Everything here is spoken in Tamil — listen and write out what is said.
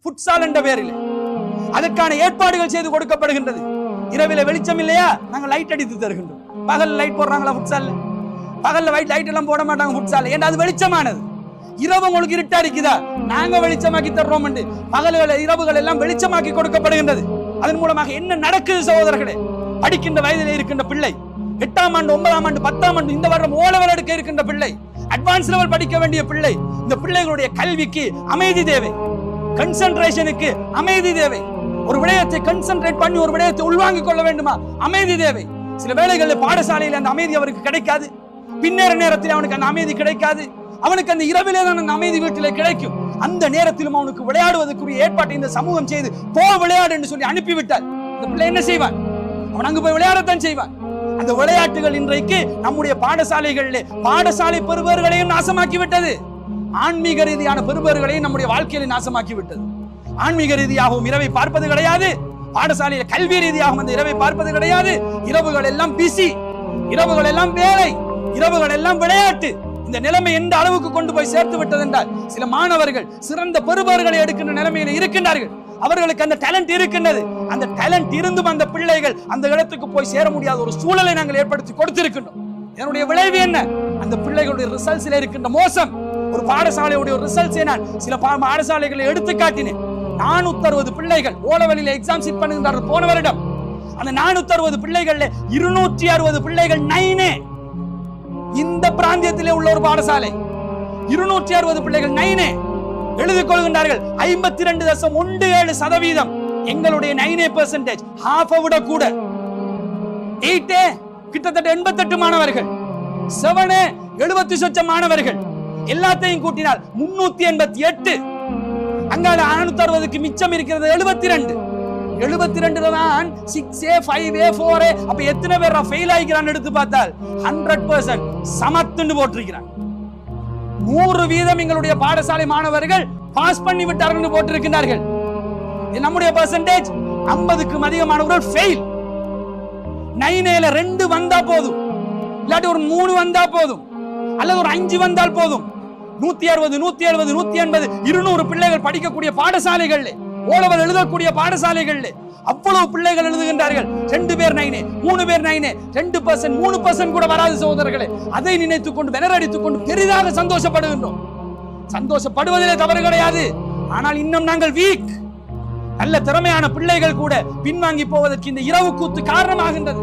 ஃபுட்சால் என்ற பெயரில் அதற்கான ஏற்பாடுகள் செய்து கொடுக்கப்படுகின்றது. இரவில வெளிச்சம் இல்லையா, நாங்க லைட் அடித்து தருகின்றோம். பகல் லைட் போடுறாங்களா ஃபுட்சால்ல? பகல்ல லைட் எல்லாம் போட மாட்டாங்க ஃபுட்சால். ஏன்னா அது வெளிச்சமானது. இரவு உங்களுக்கு இருட்டா இருக்குதா, நாங்க வெளிச்சமாக்கி தர்றோம். பகல்கள் இரவுகள் எல்லாம் வெளிச்சமாக்கி கொடுக்கப்படுகின்றது. அதன் மூலமாக என்ன நடக்குது சகோதரர்களே? படிக்கின்ற வயதில் இருக்கின்ற பிள்ளை, 8ஆம் ஆண்டு 9ஆம் ஆண்டு 10ஆம் ஆண்டு இந்த வருடம் ஓலவல் எடுக்க இருக்கின்ற பிள்ளை, அட்வான்ஸ் லெவல் படிக்க வேண்டிய பிள்ளை, இந்த பிள்ளைகளுடைய கல்விக்கு அமைதி தேவை, கன்சென்ட்ரேஷனுக்கு அமைதி தேவை. ஒரு விடயத்தை கன்சென்ட்ரேட் பண்ணி ஒரு விடயத்தை உள்வாங்கிக் கொள்ள வேண்டுமா, அமைதி தேவை. சில வேளைகளில் பாடசாலையில் அந்த அமைதி அவருக்கு கிடைக்காது, பின்னேற நேரத்தில் அவனுக்கு அந்த அமைதி கிடைக்காது. அவனுக்கு அந்த இரவிலே தான் அந்த அமைதி வீட்டிலே கிடைக்கும். அந்த நேரத்திலும் அவனுக்கு விளையாடுவதற்குரிய ஏற்பாட்டை இந்த சமூகம் செய்து போ விளையாடு என்று சொல்லி அனுப்பிவிட்டால் இந்த பிள்ளை என்ன செய்வான்? அவன் அங்கு போய் விளையாடத்தான் செய்வான். அந்த விளையாட்டுகள் இன்றைக்கு நம்முடைய பாடசாலைகளிலே பாடசாலை பெறுபவர்களையும் நாசமாக்கி விட்டது, ஆன்மீக ரீதியான பெறுபவர்களையும் நம்முடைய வாழ்க்கையில நாசமாக்கி விட்டது. ஆன்மீக ரீதியாகவும் இரவை பார்ப்பது கிடையாது, பாடசாலையில் கல்வி ரீதியாகவும் அந்த இரவை பார்ப்பது கிடையாது. இரவுகள் எல்லாம் பிஸி, இரவுகள் எல்லாம் வேலை, இரவுகள் எல்லாம் விளையாட்டு. இந்த நிலைமை எந்த அளவுக்கு கொண்டு போய் சேர்த்து விட்டது என்றால் சில மாணவர்கள் சிறந்த பெறுபவர்களை எடுக்கின்ற நிலைமையில் இருக்கின்றார்கள். அவர்களுக்கு அந்த டேலண்ட் இருக்கின்றது. அந்த டேலண்ட் இருந்தும் அந்த பிள்ளைகள் அந்த இடத்துக்கு போய் சேர முடியாத ஒரு சூழலை நாங்கள் ஏற்படுத்தி கொடுத்திருக்கின்றோம். இதனுடைய விளைவு என்ன? அந்த பிள்ளைகளுடைய ரிசல்ட்ஸ்ல இருக்கின்ற மோசம். ஒரு பாடசாலையுடைய ரிசல்ட்ஸ் நான் சில பாடசாலைகளை எடுத்து காட்டினேன். 460 பிள்ளைகள் ஓலவெளியில எக்ஸாம் சீட் பண்ணுகின்றார்கள் போன வருடம். அந்த 460 பிள்ளைகள்ல 260 பிள்ளைகள் 9. இந்த பிராந்தியத்திலே உள்ள ஒரு பாடசாலை 260 பிள்ளைகள் 9 எழுதிக் கொள்கின்றார்கள். 52.17% எங்களுடைய 9% half விட கூட. 8 கிட்டத்தட்ட 88 மாணவர்கள், 7 70 சொச்சம் மாணவர்கள், எல்லாத்தையும் கூட்டினால் 388. அங்கால 460க்கு மிச்சம் இருக்கிறது 72. 72 தான் 6A 5A 4A. அப்ப எத்தனை பேர் ஃபெயில் ஆகிக்கிறான் எடுத்து பார்த்தால் 100% சமத்துன்னு போட்டிருக்கிறான். 100% எங்களுடைய பாடசாலை மாணவர்கள் பாஸ் பண்ணி விட்டார்கள் போட்டிருக்கிறார்கள். நம்முடைய பெர்சன்டேஜ் 50க்கும் அதிகமானவர்கள் ஃபெயில். 9Aல 2 வந்தா போதும், இல்லாட்டி ஒரு 3 வந்தா போதும், அல்லது ஒரு 5 வந்தால் போதும். 160 170 180 200 பிள்ளைகள் படிக்கக்கூடிய பாடசாலைகள், ஓலவல் எழுதக்கூடிய பாடசாலைகள் அவ்வளவு பிள்ளைகள் எழுதுகின்றார்கள். 2 பேர் 9, 3 பேர் 9, 2%, 3% கூட வராது சகோதரர்களே. அதை நினைத்துக் கொண்டு வெனரடித்துக் கொண்டு பெரிதாக சந்தோஷப்படுகின்றோம். சந்தோஷப்படுவதிலே தவறு கிடையாது. ஆனால் இன்னும் நாங்கள் வீக். நல்ல திறமையான பிள்ளைகள் கூட பின்வாங்கி போவதற்கு இந்த இரவு கூத்து காரணமாகின்றது.